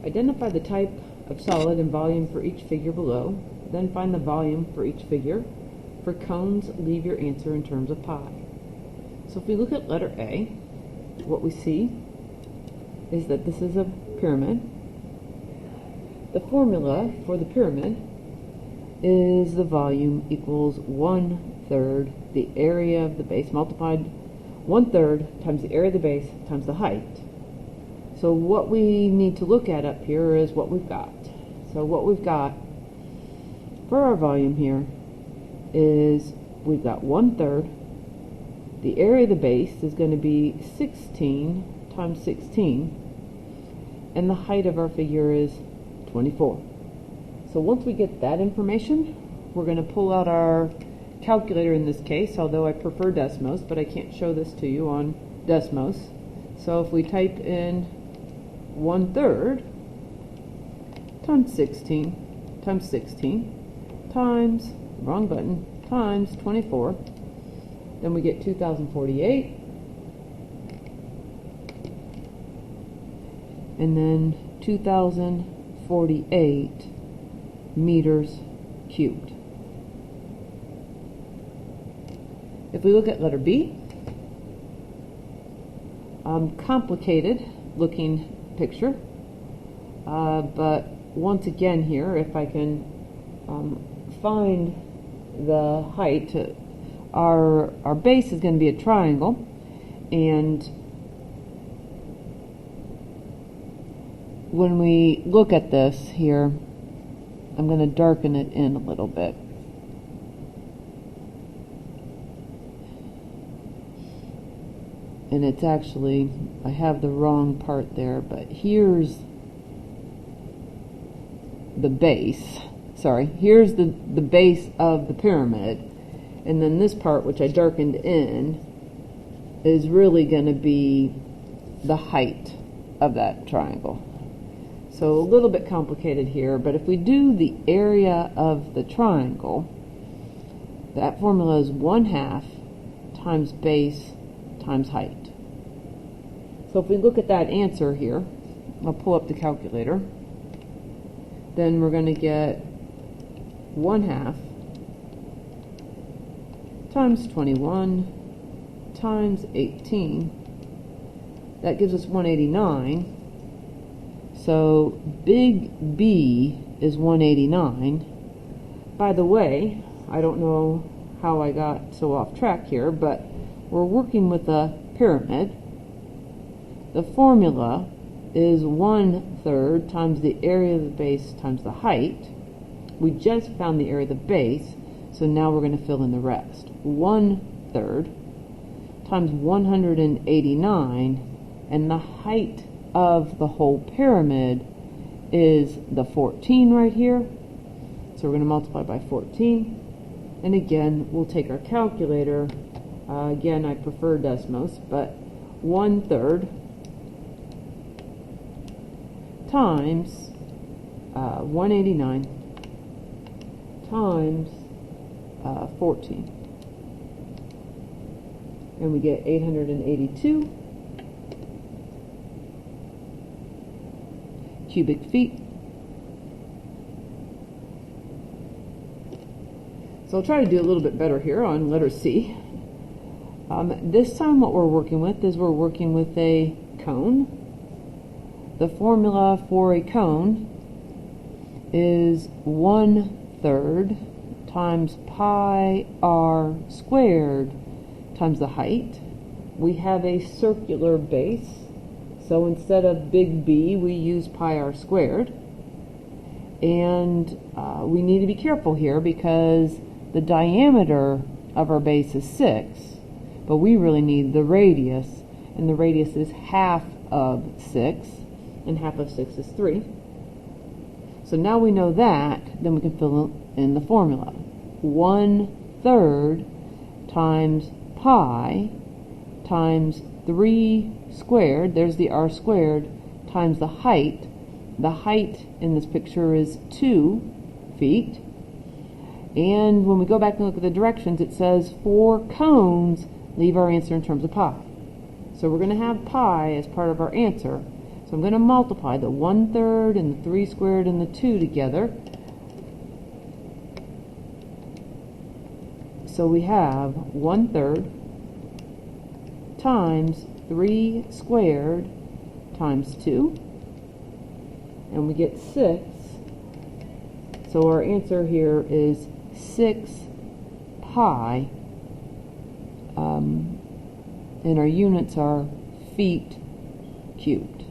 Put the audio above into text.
Identify the type of solid and volume for each figure below, then find the volume for each figure. For cones, leave your answer in terms of pi. So if we look at letter A, what we see is that this is a pyramid. The formula for the pyramid is the volume equals 1/3 the area of the base multiplied 1/3 times the area of the base times the height. So what we need to look at up here is what we've got. So what we've got for our volume here is we've got 1/3. The area of the base is going to be 16 times 16, and the height of our figure is 24. So once we get that information, we're going to pull out our calculator in this case, although I prefer Desmos, but I can't show this to you on Desmos. So if we type in 1/3 times 16 times 16 times, wrong button, times 24, then we get 2048, and then 2048 meters cubed. If we look at letter B, complicated looking picture, but once again here, if I can find the height, our base is going to be a triangle, and when we look at this here, I'm going to darken it in a little bit. And it's actually, I have the wrong part there, but here's the base. Sorry, here's the base of the pyramid. And then this part, which I darkened in, is really going to be the height of that triangle. So a little bit complicated here, but if we do the area of the triangle, that formula is 1/2 times base times height. So if we look at that answer here, I'll pull up the calculator, then we're going to get 1/2 times 21 times 18. That gives us 189. So big B is 189. By the way, I don't know how I got so off track here, but we're working with a pyramid. The formula is 1/3 times the area of the base times the height. We just found the area of the base, so now we're going to fill in the rest. 1/3 times 189, and the height of the whole pyramid is the 14 right here. So we're going to multiply by 14. And again, we'll take our calculator. Again, I prefer Desmos, but 1/3 times 189 times 14. And we get 882 cubic feet. So I'll try to do a little bit better here on letter C. This time what we're working with is we're working with a cone. The formula for a cone is 1/3 times pi r squared times the height. We have a circular base, so instead of big B, we use pi r squared. And we need to be careful here because the diameter of our base is 6, but we really need the radius, and the radius is 1/2 of 6, and 1/2 of 6 is 3. So now we know that, then we can fill in the formula. 1/3 times pi times 3 squared, there's the r squared, times the height. The height in this picture is 2 feet. And when we go back and look at the directions, it says for cones, leave our answer in terms of pi. So we're going to have pi as part of our answer. So I'm going to multiply the 1/3 and the 3 squared and the 2 together. So we have 1/3 times 3 squared times 2, and we get 6. So our answer here is 6 pi, and our units are feet cubed.